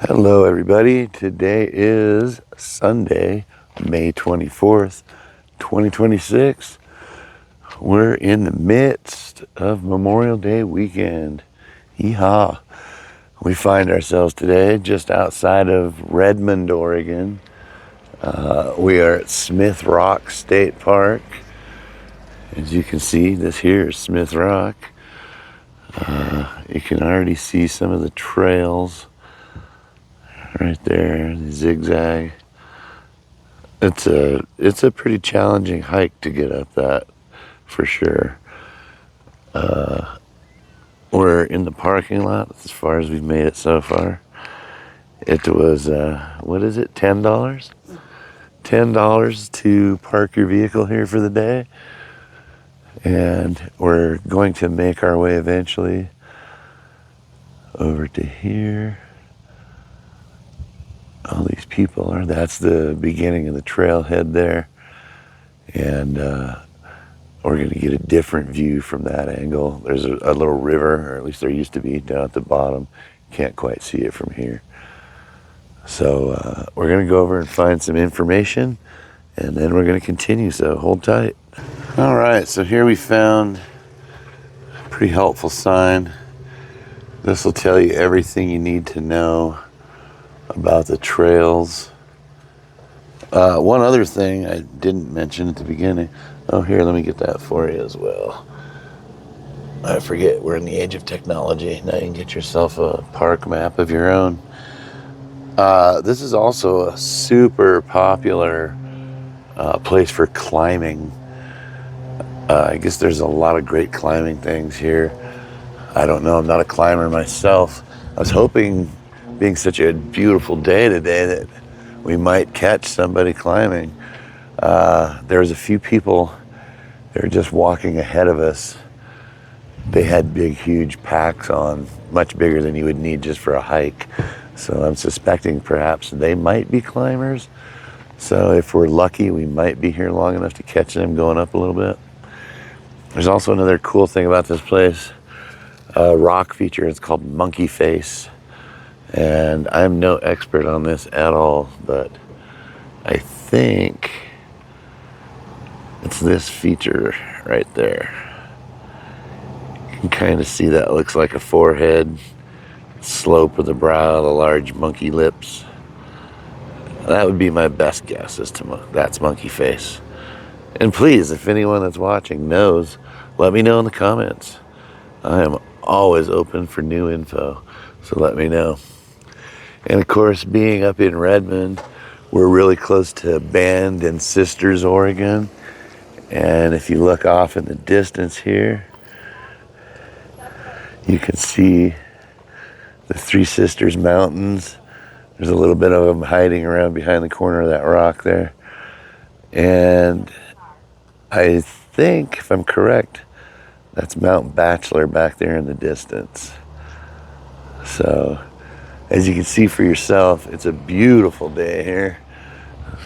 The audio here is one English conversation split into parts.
Hello everybody, today is Sunday, May 24th, 2026. We're in the midst of Memorial Day weekend. Yeehaw! We find ourselves today just outside of Redmond, Oregon. We are at Smith Rock State Park. As you can see, this here is Smith Rock. You can already see some of the trails right there, the zigzag. It's a pretty challenging hike to get up that, for sure. We're in the parking lot as far as we've made it so far. It was what is it, $10? $10 to park your vehicle here for the day. And we're going to make our way eventually over to here. All these people are, that's the beginning of the trailhead there. And we're going to get a different view from that angle. There's a little river, or at least there used to be, down at the bottom. Can't quite see it from here. So we're going to go over and find some information, and then we're going to continue, so hold tight. All right, so here we found a pretty helpful sign. This will tell you everything you need to know about the trails. One other thing I didn't mention at the beginning. Oh, here, let me get that for you as well. I forget, we're in the age of technology. Now you can get yourself a park map of your own. This is also a super popular place for climbing. I guess there's a lot of great climbing things here. I don't know, I'm not a climber myself. I was hoping, being such a beautiful day today, that we might catch somebody climbing. There was a few people, they were just walking ahead of us. They had big, huge packs on, much bigger than you would need just for a hike. So I'm suspecting perhaps they might be climbers. So if we're lucky, we might be here long enough to catch them going up a little bit. There's also another cool thing about this place, a rock feature. It's called Monkey Face. And I'm no expert on this at all, but I think it's this feature right there. You can kind of see that looks like a forehead, slope of the brow, the large monkey lips. That would be my best guess as to that's Monkey Face. And please, if anyone that's watching knows, let me know in the comments. I am always open for new info, so let me know. And of course, being up in Redmond, we're really close to Bend and Sisters, Oregon. And if you look off in the distance here, you can see the Three Sisters Mountains. There's a little bit of them hiding around behind the corner of that rock there. And I think, if I'm correct, that's Mount Bachelor back there in the distance. So, as you can see for yourself, it's a beautiful day here.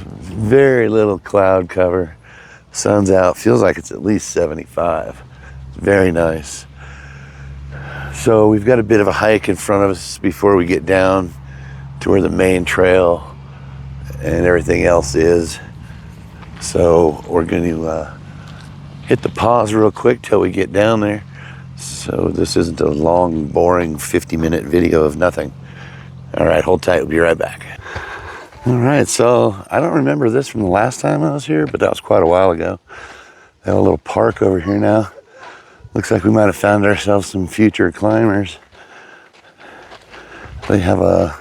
Very little cloud cover. Sun's out, feels like it's at least 75. It's very nice. So we've got a bit of a hike in front of us before we get down to where the main trail and everything else is. So we're going to hit the pause real quick till we get down there. So this isn't a long, boring 50-minute video of nothing. All right, hold tight, we'll be right back. All right, so I don't remember this from the last time I was here, but that was quite a while ago. They have a little park over here now. Looks like we might have found ourselves some future climbers. They have a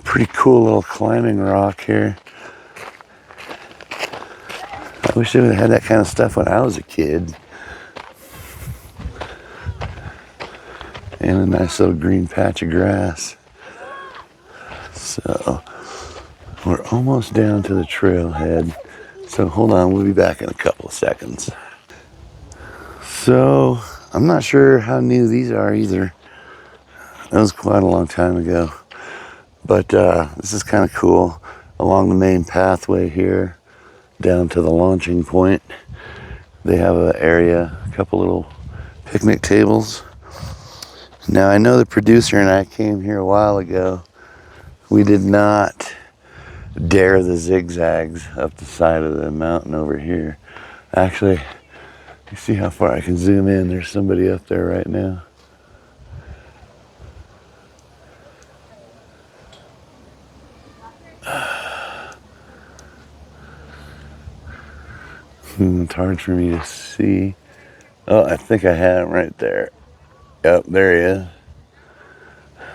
pretty cool little climbing rock here. I wish they would have had that kind of stuff when I was a kid. And a nice little green patch of grass. So we're almost down to the trailhead. So hold on, we'll be back in a couple of seconds. So I'm not sure how new these are either. That was quite a long time ago. But this is kind of cool. Along the main pathway here, down to the launching point, they have an area, a couple little picnic tables. Now I know the producer and I came here a while ago. We did not dare the zigzags up the side of the mountain over here. Actually, you see how far I can zoom in. There's somebody up there right now. It's hard for me to see. Oh, I think I have him right there. Yep, there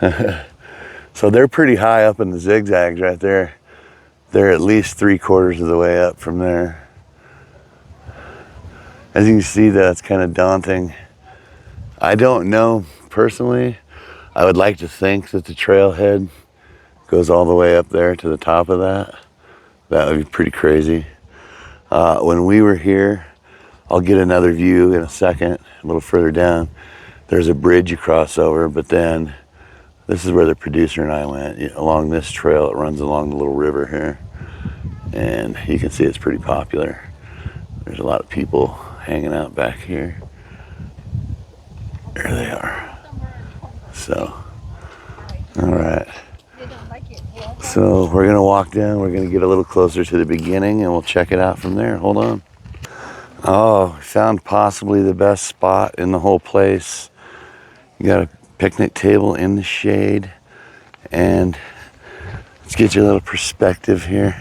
he is. So they're pretty high up in the zigzags right there. They're at least 3/4 of the way up from there. As you can see, that's kind of daunting. I don't know personally. I would like to think that the trailhead goes all the way up there to the top of that. That would be pretty crazy. When we were here, I'll get another view in a second, a little further down. There's a bridge you cross over, but then this is where the producer and I went, along this trail. It runs along the little river here. And you can see it's pretty popular. There's a lot of people hanging out back here. There they are. So, all right. So we're gonna walk down. We're gonna get a little closer to the beginning and we'll check it out from there. Hold on. Oh, found possibly the best spot in the whole place. You got a picnic table in the shade, and let's get you a little perspective here.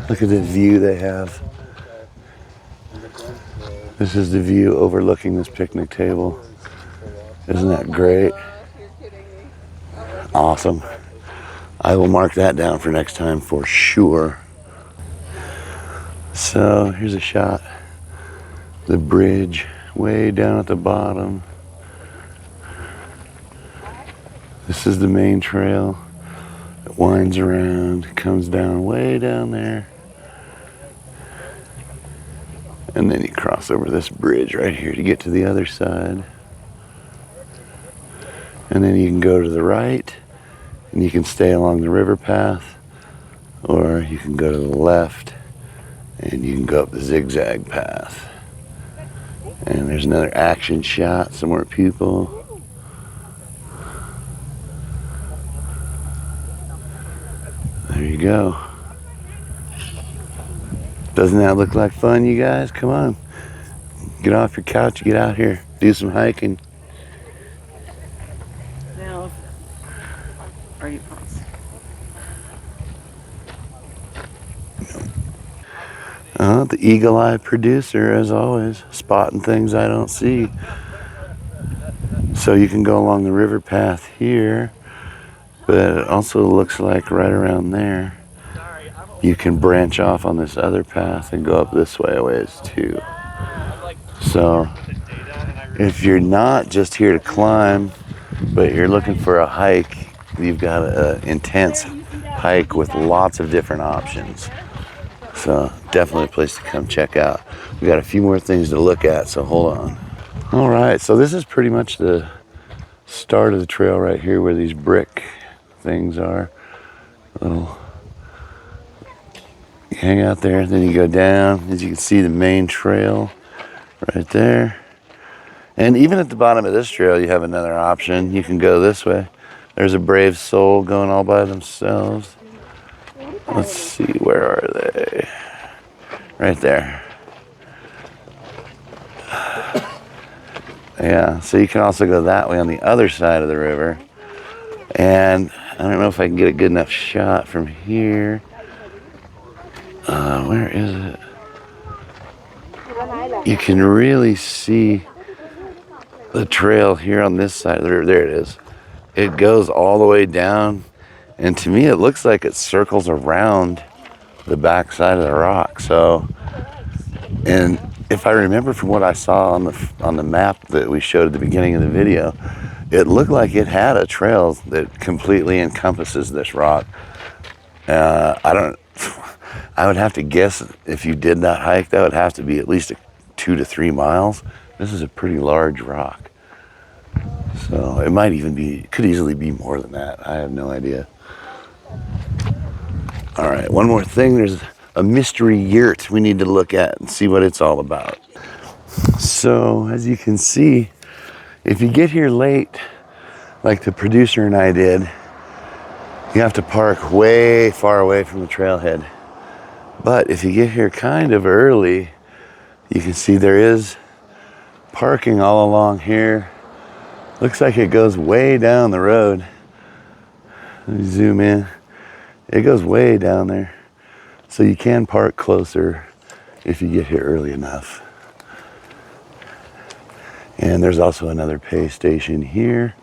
Look at the view they have. This is the view overlooking this picnic table. Isn't that great? Awesome. I will mark that down for next time for sure. So here's a shot. The bridge way down at the bottom. This is the main trail. It winds around, comes down way down there. And then you cross over this bridge right here to get to the other side. And then you can go to the right and you can stay along the river path, or you can go to the left and you can go up the zigzag path. And there's another action shot, some more people. There you go. Doesn't that look like fun, you guys? Come on. Get off your couch, get out here, do some hiking. Now, are you close? The eagle-eyed producer, as always, spotting things I don't see. So you can go along the river path here, but it also looks like right around there you can branch off on this other path and go up this way a ways too. So if you're not just here to climb, but you're looking for a hike, you've got an intense hike with lots of different options. So definitely a place to come check out. We got a few more things to look at, so hold on. All right, so this is pretty much the start of the trail right here where these brick things are. Little, you hang out there, then you go down. As you can see, the main trail right there. And even at the bottom of this trail, you have another option. You can go this way. There's a brave soul going all by themselves. Let's see, where are they? Right there. Yeah, so you can also go that way on the other side of the river. And I don't know if I can get a good enough shot from here. Where is it? You can really see the trail here on this side of the river. There it is. It goes all the way down, and to me it looks like it circles around the back side of the rock. So, and if I remember from what I saw on the map that we showed at the beginning of the video, it looked like it had a trail that completely encompasses this rock. I would have to guess if you did that hike, that would have to be at least 2 to 3 miles. This is a pretty large rock. So it might even be, could easily be more than that. I have no idea. All right, one more thing. There's a mystery yurt we need to look at and see what it's all about. So as you can see, if you get here late, like the producer and I did, you have to park way far away from the trailhead. But if you get here kind of early, you can see there is parking all along here. Looks like it goes way down the road. Let me zoom in. It goes way down there. So you can park closer if you get here early enough. And there's also another pay station here.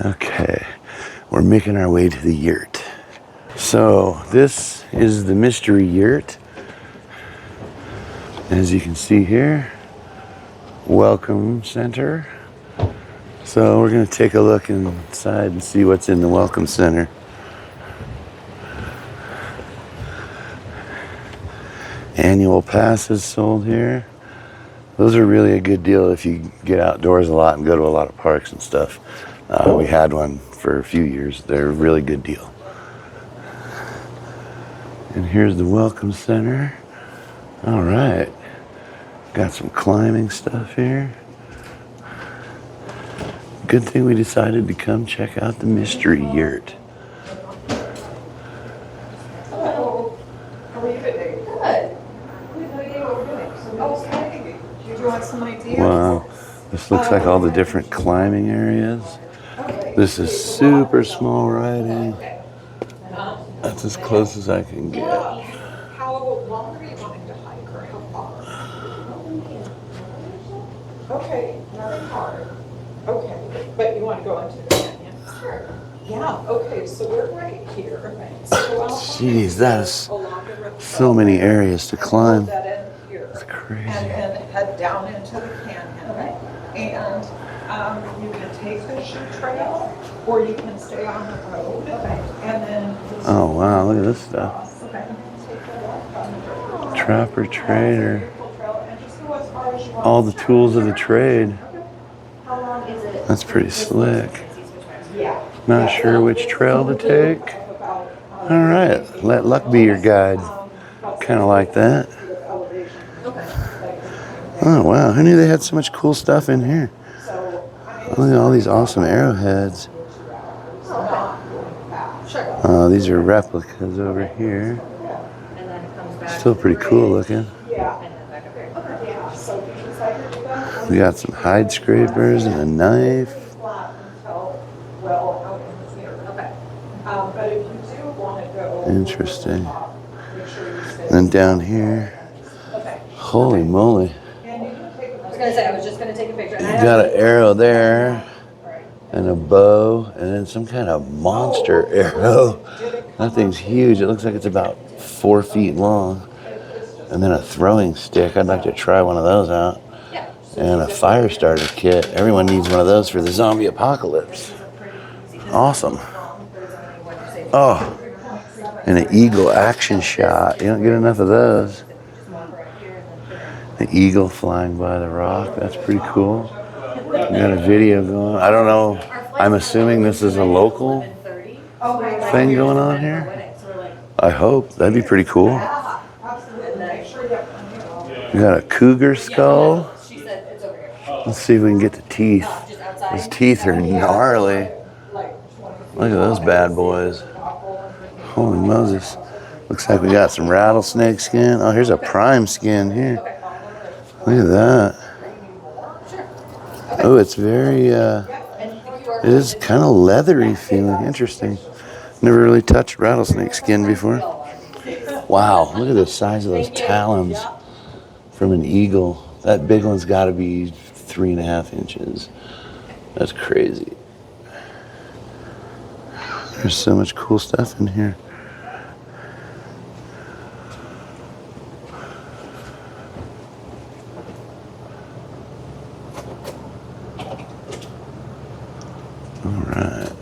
Okay, we're making our way to the yurt. So this is the mystery yurt. As you can see here, welcome center. So we're gonna take a look inside and see what's in the welcome center. Annual passes sold here. Those are really a good deal if you get outdoors a lot and go to a lot of parks and stuff. We had one for a few years. They're a really good deal. And here's the welcome center. All right. Got some climbing stuff here. Good thing we decided to come check out the mystery yurt. Hello. How are you today? Good. Okay. Do you want some ideas? Wow. This looks like all the different climbing areas. This is super small riding. That's as close as I can get. How long are you wanting to hike or how far? Okay, nothing hard. Okay, but you want to go into the canyon? Sure. Yeah, okay, so we're right here. So Jeez, that's so many areas to climb. That's crazy. And then head down into the canyon. Okay. And you can take the shoe trail or you can stay on the road. Okay. And then. Oh wow, look at this stuff. Okay. Trapper trader. All the tools of the trade. That's pretty slick. Not sure which trail to take. All right, let luck be your guide. Kind of like that. Oh wow, who knew they had so much cool stuff in here? Look at all these awesome arrowheads. Oh, these are replicas over here. Still pretty cool looking. We got some hide scrapers and a knife. Interesting. And down here, holy moly. I was gonna say, I was just gonna take a picture. You got an arrow there, and a bow, and then some kind of monster arrow. That thing's huge. It looks like it's about 4 feet long. And then a throwing stick. I'd like to try one of those out. And a fire starter kit. Everyone needs one of those for the zombie apocalypse. Awesome. Oh, and an eagle action shot. You don't get enough of those. The eagle flying by the rock. That's pretty cool. We got a video going. I don't know. I'm assuming this is a local thing going on here. I hope. That'd be pretty cool. We got a cougar skull. Let's see if we can get the teeth. Those teeth are gnarly. Look at those bad boys. Holy Moses. Looks like we got some rattlesnake skin. Oh, here's a prime skin here. Look at that. Oh, it's very, it is kind of leathery feeling. Interesting. Never really touched rattlesnake skin before. Wow, look at the size of those talons from an eagle. That big one's got to be 3.5 inches. That's crazy. There's so much cool stuff in here. All right.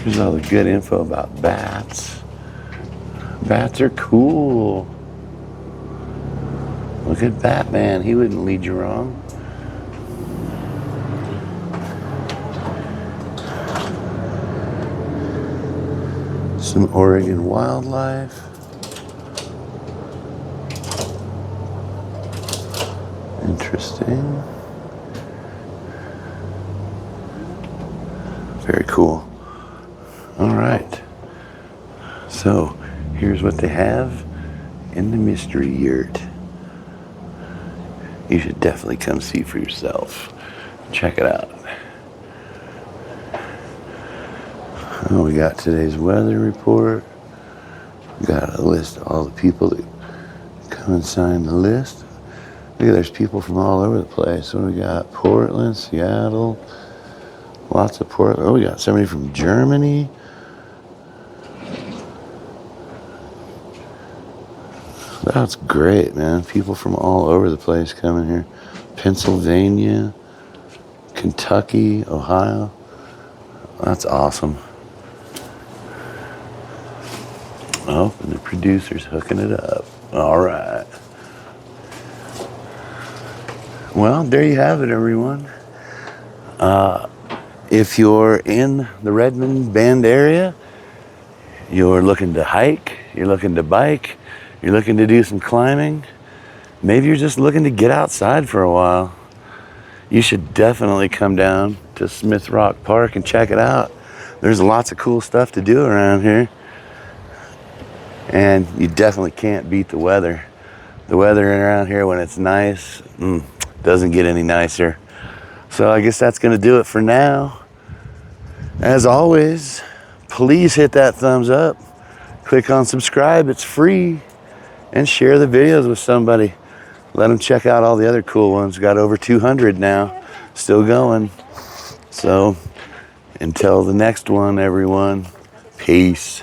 Here's all the good info about bats. Bats are cool. Look at Batman. He wouldn't lead you wrong. Some Oregon wildlife. Interesting. Very cool. All right. So here's what they have in the mystery yurt. You should definitely come see for yourself. Check it out. Oh, we got today's weather report. We got a list of all the people that come and sign the list. Look at, there's people from all over the place. So we got Portland, Seattle, lots of Portland. Oh, we got somebody from Germany. That's great, man. People from all over the place coming here. Pennsylvania, Kentucky, Ohio. That's awesome. Oh, and the producer's hooking it up. All right. Well, there you have it, everyone. If you're in the Redmond Bend area, you're looking to hike, you're looking to bike, you're looking to do some climbing, maybe you're just looking to get outside for a while, you should definitely come down to Smith Rock Park and check it out. There's lots of cool stuff to do around here. And you definitely can't beat the weather. The weather around here when it's nice, doesn't get any nicer. So I guess that's gonna do it for now. As always, please hit that thumbs up, click on subscribe, it's free, and share the videos with somebody. Let them check out all the other cool ones. Got over 200 now, still going. So until the next one, everyone, peace.